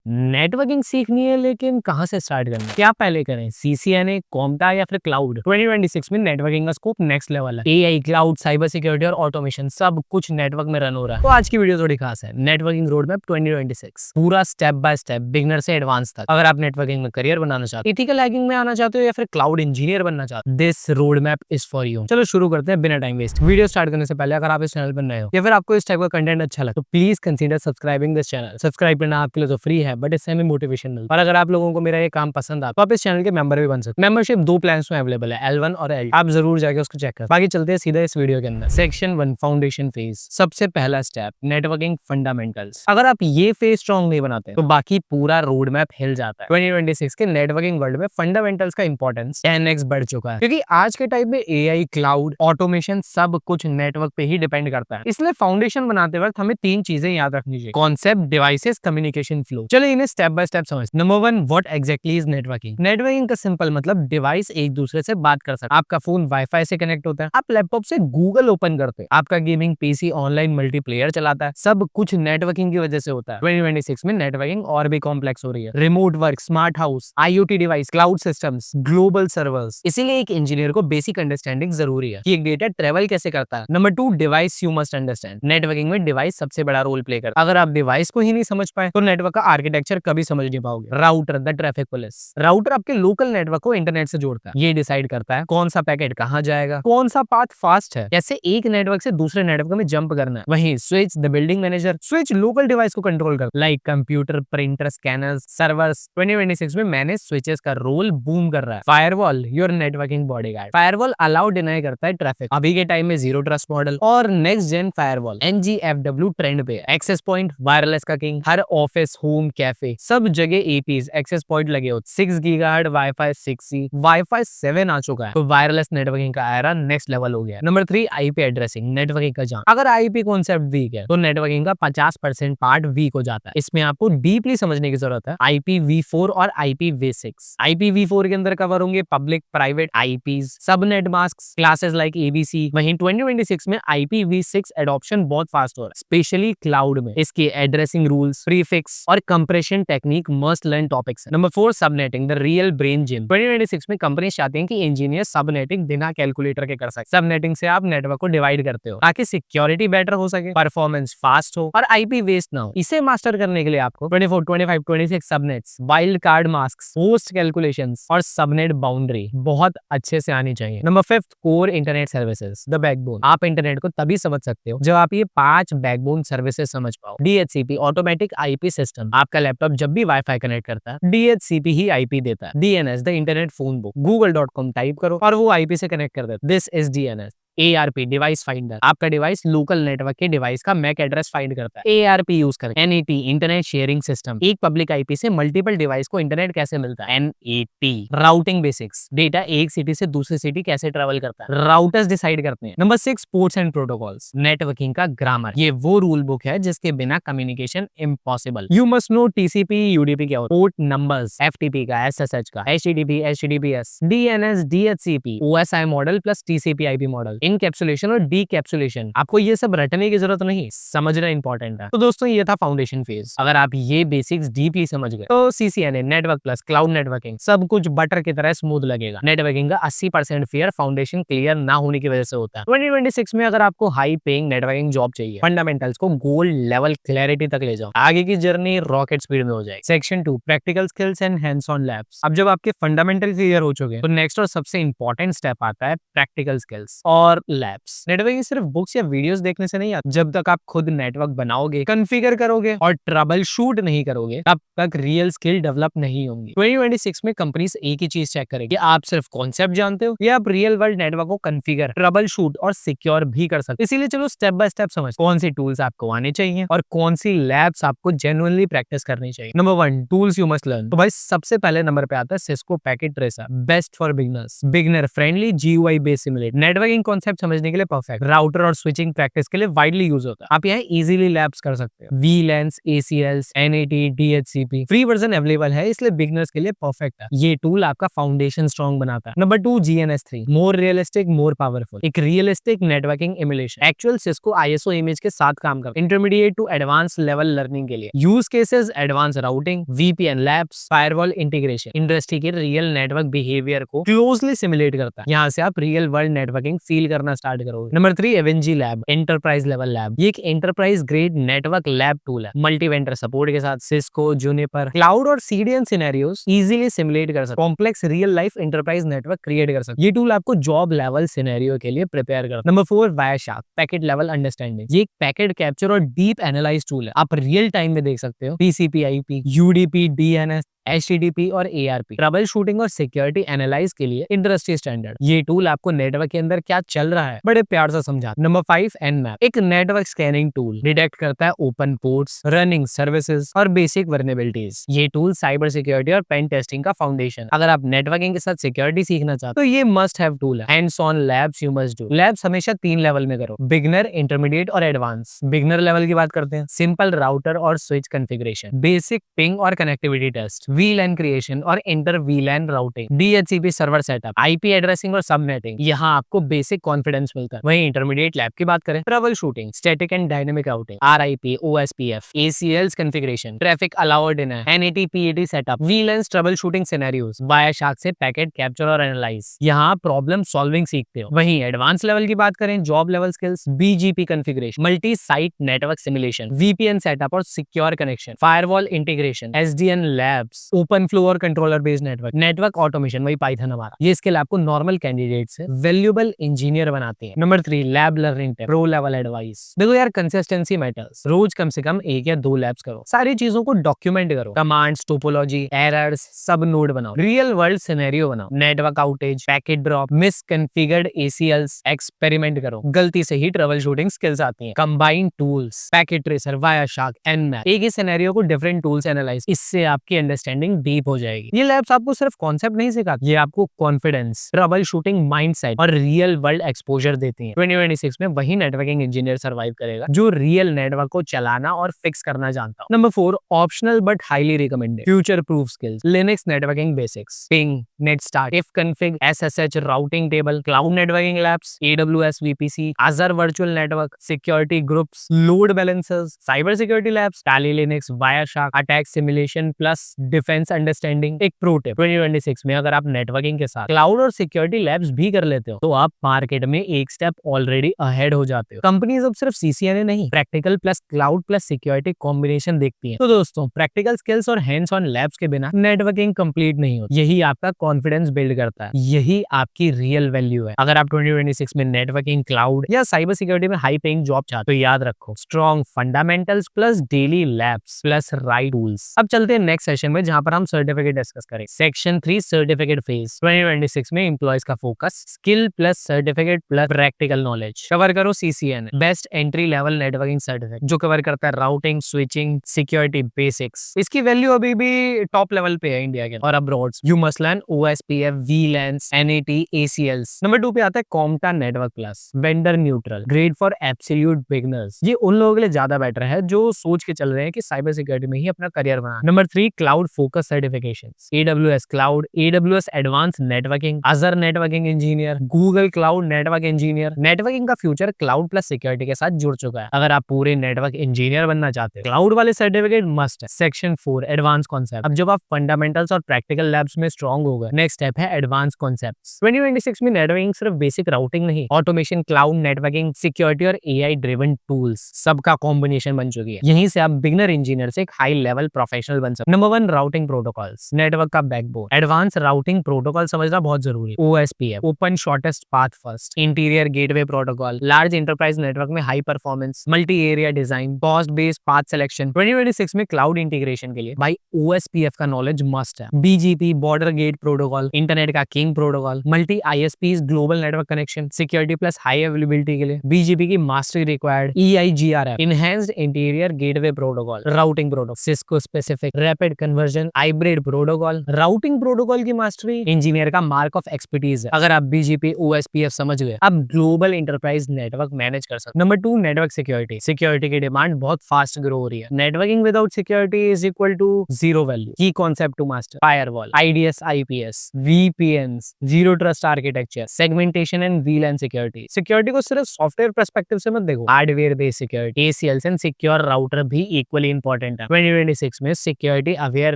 Networking सीखनी है लेकिन कहाँ से स्टार्ट करना है? क्या पहले करें, सीसीएनए, कॉम्टा या फिर क्लाउड? 2026 में नेटवर्किंग का स्कोप नेक्स्ट लेवल है। एआई, क्लाउड, साइबर सिक्योरिटी और ऑटोमेशन सब कुछ नेटवर्क में रन हो रहा है। तो आज की वीडियो थोड़ी खास है। नेटवर्किंग रोड मैप 2026 पूरा स्टेप बाय स्टेप, बिगिनर से एडवांस तक। अगर आप नेटवर्किंग में करियर बनाना चाहते हो, एथिकल हैकिंग में आना चाहते हो या फिर क्लाउड इंजीनियर बनना चाहते हो, this road map is for you. चलो शुरू करते हैं बिना टाइम वेस्ट। वीडियो स्टार्ट करने से पहले अगर आप इस चैनल पर नए हो या फिर आपको इस टाइप का कंटेंट अच्छा लगे तो please consider subscribing this channel. Subscribe करना आपके लिए तो फ्री है, बट इससे हमें मोटिवेशन मिलता है। और अगर आप लोगों को मेरा ये काम पसंद आता तो आप इस चैनल के मेंबर भी बन सकते हैं। मेंबरशिप 2 प्लान्स में अवेलेबल है, L1 और L2। आप जरूर जाके उसको चेक करें। बाकी चलते हैं सीधा इस वीडियो के अंदर। Section 1 foundation phase. सबसे पहला स्टेप नेटवर्किंग फंडामेंटल्स। अगर आप ये फेज स्ट्रॉन्ग नहीं बनाते तो बाकी पूरा रोड मैप हिल जाता है। 2026 के नेटवर्किंग वर्ल्ड में फंडामेंटल्स का इंपॉर्टेंस 10x बढ़ चुका है, क्योंकि आज के टाइम में एआई, क्लाउड, ऑटोमेशन सब कुछ नेटवर्क पे ही डिपेंड करता है। इसलिए फाउंडेशन बनाते वक्त हमें 3 चीजें याद रखनी चाहिए: कॉन्सेप्ट, डिवाइसेस, कम्युनिकेशन फ्लो। चलो इन्हें स्टेप बाय स्टेप समझ। Number 1, what exactly is networking? Networking का सिंपल मतलब डिवाइस एक दूसरे से बात कर सकते। आपका फोन वाईफाई से कनेक्ट होता है, आप लैपटॉप से गूगल ओपन करते हैं, आपका गेमिंग पीसी ऑनलाइन मल्टीप्लेयर चलाता है, सब कुछ नेटवर्किंग की वजह से होता है। 2026 में नेटवर्किंग और भी कॉम्प्लेक्स हो रही है। Remote work, smart house, IoT device, cloud systems, global servers. इसीलिए एक इंजीनियर को बेसिक अंडरस्टैंडिंग जरूरी है कि एक डेटा ट्रेवल कैसे करता है। Number 2, device you must understand. Networking में डिवाइस सबसे बड़ा रोल प्ले करता है। अगर आप डिवाइस को ही नहीं समझ पाए तो नेटवर्क का आर्किटेक्चर कभी समझ नहीं पाओगे। Router, the traffic police. Router आपके लोकल नेटवर्क को इंटरनेट से जोड़ता है। ये डिसाइड करता है कौन सा पैकेट कहां जाएगा, कौन सा पाथ फास्ट है, कैसे एक नेटवर्क से दूसरे नेटवर्क में जंप करना है। वहीं switch, the building manager. Switch local device को कंट्रोल करता है, like computer, printer, scanners, servers. 2026 में मैनेज स्विचेस का रोल बूम कर रहा है। Firewall, your networking bodyguard. Firewall allow deny करता है ट्रैफिक। अभी के टाइम में जीरो ट्रस्ट मॉडल और next gen firewall NGFW trend पे। एक्सेस पॉइंट, वायरलेस का किंग। हर ऑफिस, होम, कैफे सब जगह एपीज, एक्सेस पॉइंट लगे होते। 6 गीगाहर्ट्ज वाईफाई 6E, वाईफाई 7 आ चुका है। तो वायरलेस नेटवर्किंग का एरा नेक्स्ट लेवल हो गया। नंबर 3, आईपी एड्रेसिंग, नेटवर्किंग का जान। अगर आईपी कॉन्सेप्ट वीक है तो नेटवर्किंग का 50% पार्ट वीक हो जाता है। इसमें आपको डीपली समझने की जरूरत है। IPv4 और IPv6। IPv4 के अंदर कवर होंगे public, private IPs, subnet mask, classes like ABC. वहीं 2026 में IPv6 एडॉप्शन बहुत फास्ट हो रहा है, स्पेशली क्लाउड में। इसके एड्रेसिंग रूल्स, प्रीफिक्स और compression technique must learn topics है। Number 4, subnetting, the real brain gym. 2026 में कंपनी चाहती हैं कि इंजीनियर सबनेटिंग बिना कैलकुलेटर के कर सके। सबनेटिंग से आप नेटवर्क को डिवाइड करते हो ताकि सिक्योरिटी बेटर हो सके, परफॉर्मेंस फास्ट हो और आईपी वेस्ट ना हो। इसे मास्टर करने के लिए आपको 24, 25, 26 subnets, wild card mask, host calculations और सबनेट बाउंड्री बहुत अच्छे से आनी चाहिए। Number 5, core internet services, the backbone. आप इंटरनेट को तभी समझ सकते हो जब आप ये 5 बैकबोन सर्विसेज समझ पाओ। DHCP, automatic IP system. आपका लैपटॉप जब भी वाईफाई कनेक्ट करता है DHCP ही आईपी देता है। DNS, the internet phone book. google.com type करो और वो आईपी से कनेक्ट कर देता है। This is DNS। ARP, device finder. आपका डिवाइस लोकल नेटवर्क के डिवाइस का मैक एड्रेस फाइंड करता है। ARP यूज करके। NAT, internet sharing system. एक पब्लिक आईपी से मल्टीपल डिवाइस को इंटरनेट कैसे मिलता है। NAT, routing basics. डेटा एक सिटी से दूसरी सिटी कैसे ट्रेवल करता है, राउटर्स डिसाइड करते हैं। Number 6, ports and protocols, networking का ग्रामर। ये वो रूल बुक है जिसके बिना communication impossible. You must know TCP, UDP क्या होता है, पोर्ट नंबर्स, FTP का, SSH का, HTTP, HTTPS, DNS, DHCP, OSI model plus TCP IP model, encapsulation और डीकैप्सुलेशन। आपको ये सब रटने की जरूरत नहीं, समझना इंपॉर्टेंट है। तो दोस्तों ये था फाउंडेशन फेज। अगर आप ये बेसिक्स डीपली समझ गए तो CCNA, network plus cloud networking सब कुछ बटर की तरह स्मूथ लगेगा। नेटवर्किंग का 80% फेयर फाउंडेशन क्लियर ना होने की वजह से होता है। 2026 में अगर आपको हाई पेइंग नेटवर्किंग जॉब चाहिए, फंडामेंटल्स को गोल्ड लेवल क्लैरिटी तक ले जाओ, आगे की जर्नी रॉकेट स्पीड में हो जाएगी। Section 2, practical skills and hands on labs. अब जब आपके फंडामेंटल क्लियर हो चुके हैं तो नेक्स्ट और सबसे इंपॉर्टेंट स्टेप आता है प्रैक्टिकल स्किल्स और लैब्स। नेटवर्किंग सिर्फ बुक्स या वीडियोस देखने से नहीं आता। जब तक आप खुद नेटवर्क बनाओगे, कॉन्फ़िगर करोगे और ट्रबल शूट नहीं करोगे तब तक रियल स्किल डेवलप नहीं होंगी। 2026 में कंपनीज एक ही चीज चेक करेगी, आप सिर्फ कॉन्सेप्ट जानते हो या आप रियल वर्ल्ड नेटवर्क को कॉन्फ़िगर, ट्रबल शूट और सिक्योर भी कर सकते। इसीलिए चलो स्टेप बाय स्टेप समझ कौन सी टूल्स आपको आने चाहिए और कौन सी लैब्स आपको जेन्युइनली प्रैक्टिस करनी चाहिए। Number 1, tools you must learn. तो भाई सबसे पहले नंबर पे आता है Cisco packet tracer, best for beginners, beginner friendly GUI based simulator. Networking concept समझने के लिए परफेक्ट, राउटर और स्विचिंग प्रैक्टिस के लिए वाइडली यूज होता है। आप यहाँ इजीली लैब्स कर सकते हो। VLANs, ACLs, NAT, DHCP free version available है, इसलिए बिगनर्स के लिए परफेक्ट है। ये टूल आपका फाउंडेशन स्ट्रॉन्ग बनाता है। Number 2, GNS3, more realistic, more powerful. एक realistic networking emulation, actual Cisco ISO image के साथ काम करता है। Intermediate to advance level learning के लिए use cases, advance routing, VPN labs, firewall integration, industry के रियल नेटवर्क बिहेवियर को क्लोजली सिमुलेट करता है। यहाँ से आप रियल वर्ल्ड नेटवर्किंग फील करना स्टार्ट करोगे। Number 3, EVE NG lab, enterprise level lab. ये एक enterprise grade network lab tool है। मल्टी वेंडर सपोर्ट के साथ सिस्को, जूनिपर, क्लाउड और CDN सिनेरियोस इजीली सिमुलेट कर सकते, complex real life enterprise network create कर सकते। ये टूल आपको जॉब लेवल सिनेरियो के लिए प्रिपेयर करता है। Number 4, Wireshark, packet level understanding. ये एक पैकेट कैप्चर और डीप एनालाइज टूल है। आप रियल टाइम में देख सकते हो TCP IP, UDP, DNS, HTTP और ARP, ट्रबल शूटिंग और सिक्योरिटी एनालाइज के लिए इंडस्ट्री स्टैंडर्ड। ये टूल आपको नेटवर्क के अंदर क्या चल रहा है बड़े प्यार से समझाता है। नंबर 5, Nmap, एक नेटवर्क स्कैनिंग टूल, डिटेक्ट करता है ओपन पोर्ट्स, रनिंग सर्विसेज और बेसिक वर्नेबिलिटीज। ये टूल साइबर सिक्योरिटी और पेन टेस्टिंग का फाउंडेशन। अगर आप नेटवर्किंग के साथ सिक्योरिटी सीखना चाहते हो तो ये मस्ट हैव टूल है। Hands on labs you must do. Labs हमेशा 3 लेवल में करो, बिगनर, इंटरमीडिएट और एडवांस। बिगनर लेवल की बात करते हैं, सिंपल राउटर और स्विच कॉन्फ़िगरेशन, बेसिक पिंग और कनेक्टिविटी टेस्ट, VLAN क्रिएशन और inter VLAN routing, DHCP server setup, IP addressing और सबनेटिंग। यहाँ आपको बेसिक कॉन्फिडेंस मिलता है। वहीं इंटरमीडिएट लैब की बात करें, troubleshooting, static and dynamic routing, RIP, OSPF, ACLs configuration, traffic allowed in है, NAT, PAT setup, VLANs troubleshooting scenarios, Wireshark से पैकेट कैप्चर और एनालाइज। यहाँ प्रॉब्लम सॉल्विंग सीखते हो। वहीं एडवांस लेवल की बात करें, job level skills, BGP configuration, multi site network simulation, VPN setup और secure connection, firewall integration, SDN labs, open flow और कंट्रोलर बेस्ड नेटवर्क ऑटोमेशन, वही पाइथन हमारा। ये स्किल आपको नॉर्मल कैंडिडेट से वैल्यूएबल इंजीनियर बनाती है। Number 3, lab learning tip, pro level advice. देखो यार, कंसिस्टेंसी मैटर्स। रोज कम से कम 1 या 2 लैब्स करो, सारी चीजों को डॉक्यूमेंट करो, कमांड्स, टोपोलॉजी, एरर्स, सब नोड बनाओ, रियल वर्ल्ड सिनेरियो बनाओ, network outage, packet drop, misconfigured ACLs experiment करो। गलती से ही ट्रबल शूटिंग स्किल्स आती हैं। Combined tools, packet tracer, Wireshark, Nmap, एक ही सिनेरियो को डिफरेंट टूल्स एनालाइज, इससे आपकी अंडरस्टैंडिंग डीप हो जाएगी। ये लैब्स आपको सिर्फ कॉन्सेप्ट नहीं सिखाती, ये आपको कॉन्फिडेंस, ट्रबल शूटिंग माइंडसेट और रियल वर्ल्ड एक्सपोजर देती हैं। 2026 में वही नेटवर्किंग इंजीनियर सर्वाइव करेगा जो रियल नेटवर्क को चलाना और फिक्स करना जानता हो। Number 4, optional but highly recommended, future proof skills, Linux networking basics, ping, netstat, ifconfig, SSH, routing table, cloud networking labs, AWS VPC, Azure virtual network, security groups, load balancers, cyber security labs, Tally Linux, Wireshark, attack simulation plus defence understanding. एक pro tip, 2026 में अगर आप networking के साथ cloud और security labs भी कर लेते हो तो आप मार्केट में एक स्टेप ऑलरेडी अहेड हो जाते हो। कंपनीज अब सिर्फ CCNA नहीं, practical plus cloud plus security combination देखती है। तो दोस्तों, प्रैक्टिकल स्किल्स और हैंड्स ऑन लैब्स के बिना नेटवर्किंग कंप्लीट नहीं होती। यही आपका कॉन्फिडेंस बिल्ड करता है, यही आपकी रियल वैल्यू है। अगर आप 2026 में नेटवर्किंग, क्लाउड या साइबर सिक्योरिटी में हाई पेइंग जॉब चाहते हो तो याद रखो, strong fundamentals plus daily labs plus right tools. अब चलते हैं नेक्स्ट सेशन में, जहां पर हम सर्टिफिकेट डिस्कस करें। Section 3, certificate phase. 2026 में एम्प्लॉयज का focus skill plus certificate plus practical knowledge. Cover करो CCNA, best entry level networking certificate, जो कवर करता है राउटिंग, स्विचिंग, सिक्योरिटी बेसिक्स। इसकी वैल्यू अभी भी टॉप लेवल पे है इंडिया के और abroad. You must learn OSPF, VLANs, NAT, ACLs। Number 2 पे आता है CompTIA network plus, vendor neutral, grade for absolute beginners. ये उन लोगों के लिए ज्यादा बेटर है जो सोच के चल रहे हैं कि साइबर सिक्योरिटी में ही अपना करियर बनाना। Number 3, cloud focus certifications, AWS cloud, AWS advance networking, Azure networking engineer, Google cloud network engineer. Networking का फ्यूचर क्लाउड प्लस सिक्योरिटी के साथ जुड़ चुका है। अगर आप पूरे नेटवर्क इंजीनियर बनना चाहते हो, क्लाउड वाले सर्टिफिकेट मस्ट है। Section 4, advance concept. अब जब आप फंडामेंटल्स और प्रैक्टिकल लैब्स में स्ट्रॉन्ग हो गए, नेक्स्ट स्टेप है एडवांस कॉन्सेप्ट्स। 2026 में नेटवर्किंग सिर्फ बेसिक राउटिंग नहीं, ऑटोमेशन, क्लाउड नेटवर्किंग, सिक्योरिटी और AI ड्रिवन टूल्स सबका कॉम्बिनेशन बन चुकी है। यहीं से आप बिगिनर इंजीनियर से एक हाई लेवल प्रोफेशनल बन सकते। नंबर 1, राउटिंग प्रोटोकॉल्स, नेटवर्क का बैकबोन। एडवांस राउटिंग प्रोटोकॉल समझना बहुत जरूरी है। OSPF, open shortest path first, interior gateway protocol, large enterprise network में high performance, multi area design, cost based path selection. 2026 में cloud integration के लिए भाई OSPF का नॉलेज मस्ट है। BGP, border gate protocol, internet का king protocol, multi ISPs, global network connection, security plus high availability के लिए BGP की mastery required. EIGRF, enhanced interior gateway protocol, routing protocol, Cisco specific, rapid conversion version, hybrid protocol, routing protocol की mastery engineer का mark of expertise है। अगर आप BGP OSPF समझ गए, आप ग्लोबल एंटरप्राइज नेटवर्क मैनेज कर सकते। Number 2, network security. सिक्योरिटी की डिमांड बहुत फास्ट ग्रो हो रही है। Networking without security is equal to zero value. Key concept to master: firewall, IDS, IPS, VPNs, zero trust architecture, segmentation and VLAN security. Security को सिर्फ software perspective से मत देखो, hardware based security, ACLs and secure router भी equally important है। 2026 में security aware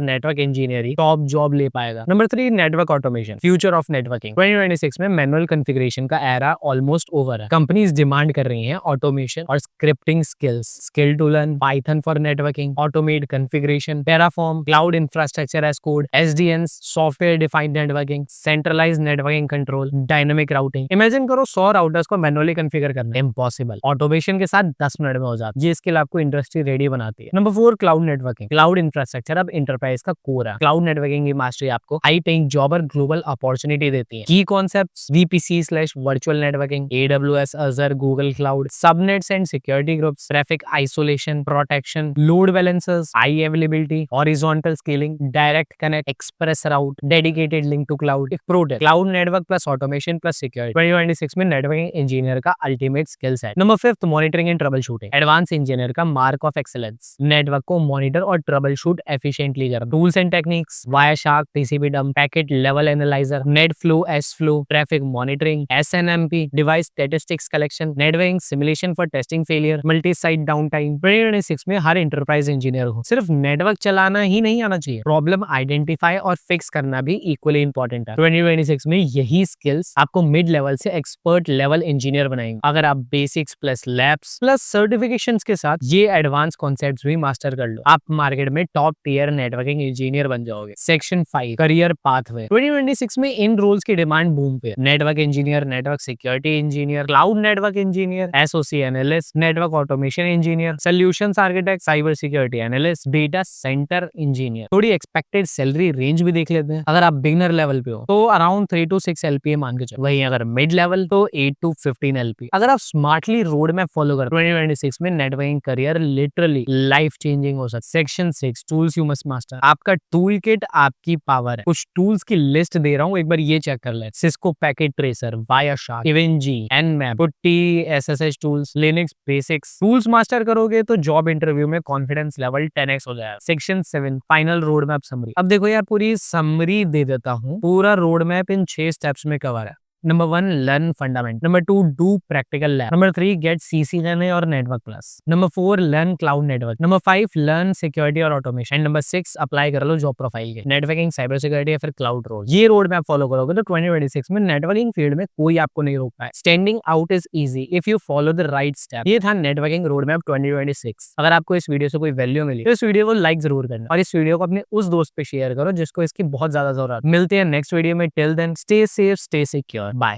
network engineering top job ले पाएगा। Number 3, network automation, future of networking. 2026 में मैनुअल कॉन्फ़िगरेशन का एरा ऑलमोस्ट ओवर है। कंपनीज डिमांड कर रही हैं ऑटोमेशन और scripting skills. Skill to learn Python for networking, automate configuration, Terraform, cloud infrastructure as code, SDNs, software defined networking, centralised networking control, dynamic routing. Imagine करो 100 routers को manually configure करना, impossible. Automation के साथ 10 minute में हो जाता है। ये स्किल आपको इंडस्ट्री रेडी बनाती है। Number 4, cloud networking. Cloud infrastructure अब एंटरप्राइज का कोर है। क्लाउड नेटवर्किंग की मास्टरी आपको हाई पेइंग जॉब और ग्लोबल अपॉर्चुनिटी देती है। Key concepts: VPC virtual networking, AWS, Azure, Google cloud, subnets and security groups, traffic isolation, protection, load balancers, high availability, horizontal scaling, direct connect, express route, dedicated link to cloud. Protect cloud network plus automation plus security 2026 में networking engineer का ultimate skill set. Number 5, monitoring and trouble shooting, advance engineer का mark of excellence. Network को monitor और trouble shoot efficiently करना। Tools and techniques: Wireshark, TCP dump, packet level analyser, net flow, S flow, traffic monitoring, SNMP, device statistics collection, networking simulation for testing failure, multi site down time. 2026 में हर enterprise engineer को सिर्फ network चलाना ही नहीं आना चाहिए, problem identify और fix करना भी इक्वली इंपॉर्टेंट है। 2026 में यही स्किल्स आपको मिड लेवल से एक्सपर्ट लेवल इंजीनियर बनाएंगे। अगर आप basics plus labs plus certifications के साथ ये एडवांस कॉन्सेप्ट्स भी मास्टर कर लो, आप मार्केट में टॉप टियर नेटवर्किंग इंजीनियर बन जाओगे। Section 5, career pathway. 2026 में इन रोल्स की डिमांड बूम पे। Network engineer, network security engineer, cloud network engineer, SOC analyst, network automation engineer, solutions architect, cyber security analyst, data centre engineer. थोड़ी expected salary range भी देख लेते हैं। अगर आप बिगनर लेवल पे हो तो अराउंड 3 to 6 एलपीए मान के चलो। वहीं अगर मिड लेवल तो 8 to 15 एलपी। अगर आप स्मार्टली रोड मैप फॉलो कर 2026 में networking career literally life changing हो सकता है। Section 6, tools you must master. आपका टूल किट आपकी पावर है। कुछ टूल्स की लिस्ट दे रहा हूँ, एक बार ये चेक कर ले। Cisco packet tracer, Wireshark, EVE NG, Nmap, PuTTY, SSH tools, Linux basics. Tools master करोगे तो जॉब इंटरव्यू में कॉन्फिडेंस लेवल 10x हो जाएगा। Section 7, final road map summary. अब देखो यार, पूरी समरी दे देता हूँ। पूरा रोड मैप इन 6 स्टेप्स में कवर है। Number 1, learn fundamentals. Number 2, do practical lab. Number 3, get CCNA और network plus. Number 4, learn cloud network. Number 5, learn security और ऑटोमेशन। नंबर 6, अप्लाई कर लो जॉब प्रोफाइल के, नेटवर्किंग, साइबर सिक्योरिटी या फिर cloud role. ये road map follow करोगे तो 2026 में नेटवर्किंग फील्ड में कोई आपको नहीं रोक पाए। Standing out is easy if you follow the right step. ये था नेटवर्किंग रोड मैप 2026। अगर आपको इस वीडियो से कोई वैल्यू मिली तो इस वीडियो को लाइक जरूर करना और इस वीडियो को अपने उस दोस्त पे शेयर करो जिसको इसकी बहुत ज्यादा जरूरत। मिलते हैं नेक्स्ट वीडियो में। Till then stay safe, stay secure, bye.